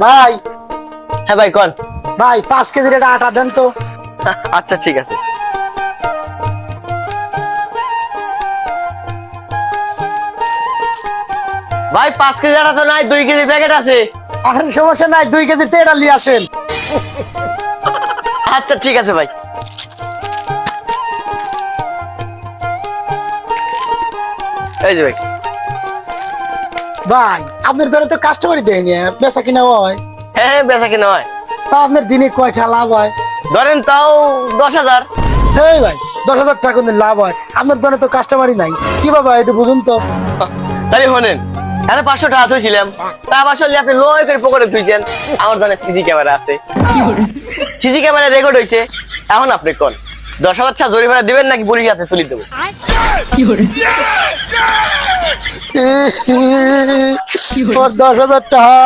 ভাই। হ্যাঁ ভাই কোন। ভাই 5 কেজির একটা আটা দেন তো। আচ্ছা ঠিক আছে। ভাই 5 কেজি আটা তো নাই, 2 কেজি প্যাকেট আছে। আর সমস্যা নাই, 2 কেজির তেল নিয়ে আসেন। আচ্ছা ঠিক আছে ভাই। এই যে ভাই। ভাই আপনার ধরে তো কাস্টমারই দেয়নি, বেচা কিনা হয়? হ্যাঁ বেচা কিনা হয়। তা আপনার দিনে কয়টা লাভ হয়? ধরেন তাও 10,000। হ্যাঁ ভাই, 10,000 টাকা দিন লাভ হয়, আপনার ধরে তো কাস্টমারই নাই, কিভাবে একটু বুঝুন তো। তাহলে শোনেন, এখানে 500 টাকা থইছিলাম, তা আবার আসলে আপনি লয় করে পকেটে থুইছেন। আমার জানে সিসি ক্যামেরা আছে, সিসি ক্যামেরা রেকর্ড হইছে। এখন আপনি কোন 10,000 টাকা জরিমানা দিবেন নাকি পুলিশ হাতে তুলে দেবো? 10,000 টাকা।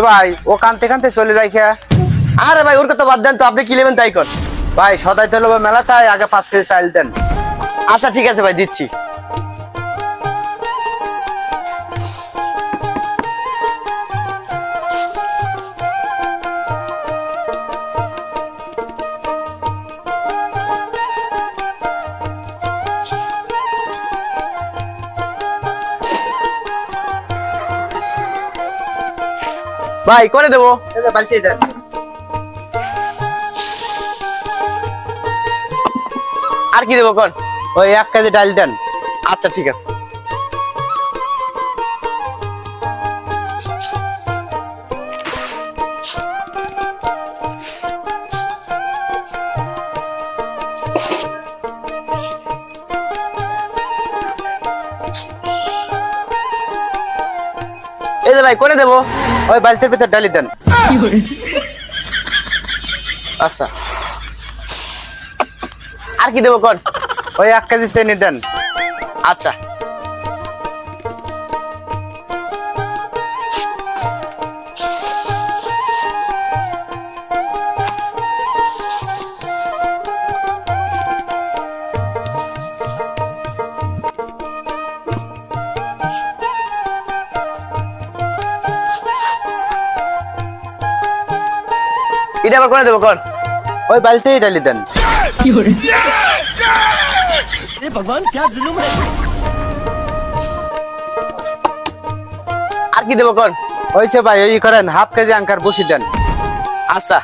ভাই ও কানতে কানতে চলে যায় খেয়া। আরে ভাই ওর কথা বাদ দেন তো, আপনি কি নেবেন তাই কর। ভাই সদাই তো লোক মেলা, তাই আগে 5 কেজি চাল দেন। আচ্ছা ঠিক আছে ভাই, দিচ্ছি। ভাই করে দেবো। বালতি দেন। আর কি দেবো কর। ওই 1 কেজি ডাল দেন। আচ্ছা ঠিক আছে। এই যে ভাই করে দেবো। ওই বালতির ভিতর ডালি দেন। আচ্ছা আর কি দেবো কর। ওই 1 কেজি চিনি দেন। আচ্ছা এটা আবার করে দেবো কর। ওই বালতিই ডালি দেন। আর কি দেবো কর। হইছে ভাই, ওই করেন 1/2 কেজি আঙ্কার বসি দেন। আচ্ছা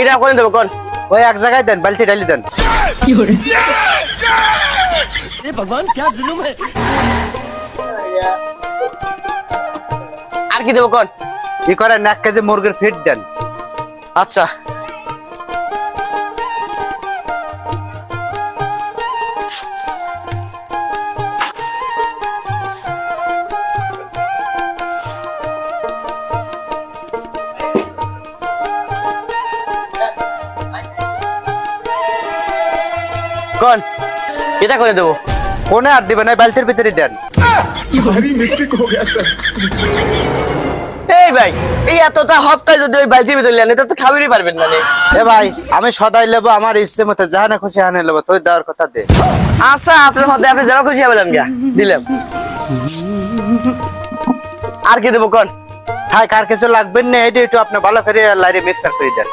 এটা করে দেবো কর। ওই এক জায়গায় দেন, বালতি ডালি দেন। আর কি দেবো কর। ই করেন 1 কেজি মুরগির ফিট দেন। আচ্ছা কোন এটা করে দেবো। কোনে আর দিবেন, ওই বালতির ভিতরে দেন। এই ভাই এই এতটা হপ্তায় যদি ওই বালতির ভিতরে নেন, এটা তো খাবেরই পারবেন না রে। এ ভাই আমি সদাই লেবো, আমার ইচ্ছে মতো যাহা না খুশি হানে লেবো, তুই দেওয়ার কথা দে। আচ্ছা আপনার মধ্যে আপনি যাওয়া খুশি হবেন গা, দিলাম। আর কি দেবো কোন। হ্যাঁ, কার কিছু লাগবেন না, এটা একটু আপনি ভালো করে লাইরে মিক্সার করে দেন।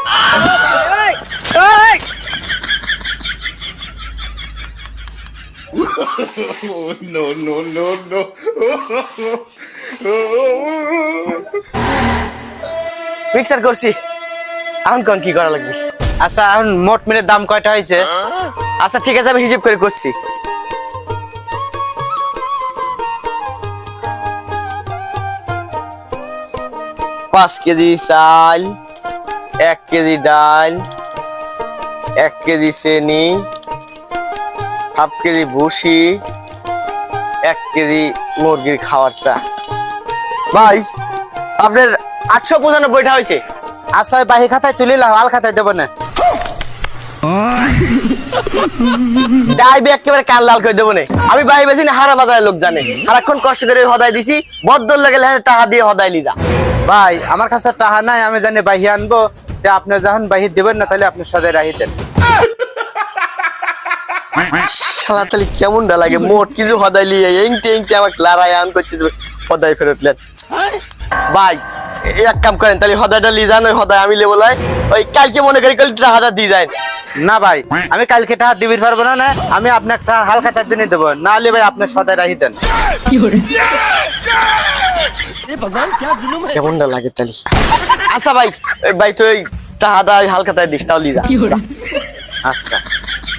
মিক্সার করছি, এখন কোন কি করা লাগবে। আচ্ছা এখন মোট মিলে দাম কয়টা হয়েছে? আচ্ছা ঠিক আছে, আমি হিসাব করে করছি। পাঁচ কেজি চাল, 1 কেজি ডাল, 1 কেজি চিনি, 1/2 কেজি ভুসি, 1 কেজি মুরগির খাবারটা। ভাই আপনার 895টা হয়েছে। আচ্ছা ওই বাহি খাতায় তুলিলা, হাল খাতায় দেবো না। ডাইবে একেবারে কান লাল করে দেবো না। আমি বাহি বেশি না হারা বাজারের লোক জানে, সারাক্ষণ কষ্ট করে হদায় দিছি, বদল লাগে টাকা দিয়ে হদায় লিজা। ভাই আমার কাছে টাকা নাই, আমি জানি বাহি আনবো, তে আপনি যখন বাহি দিবেন না তাহলে আপনি সদাই রাহি দেন। শালা তাহলে কেমনটা লাগে, মোট কিছু হদায় লিয়ে এংতে এংতে আমাকে লড়াই আন করছি, হদায় ফেরতলেন। ভাই এক কাম করেন, তাহলে হদায়টা লিয়ে যান, ওই হদায় আমি লেবো লাই, ওই কালকে মনে করি কাল টাকাটা দিয়ে যায়। না ভাই, আমি কালকে টাকা দিবির পারবো না, না আমি আপনার টাকা হালকা তার দিনে দেবো, না হলে ভাই আপনি সদাই রাহি দেন। কেমনটা লাগে তাহলে? আচ্ছা ভাই, ভাই তুই টাকাটা হালকা তাই দিস, তাও লিয়ে যা। আচ্ছা,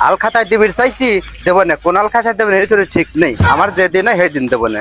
আল খাতায় দিবির চাইছি দেবো না, কোন আল খাতায় দেবেন এর কোনো ঠিক নেই, আমার যে দিন হয় সেই দিন দেবো না।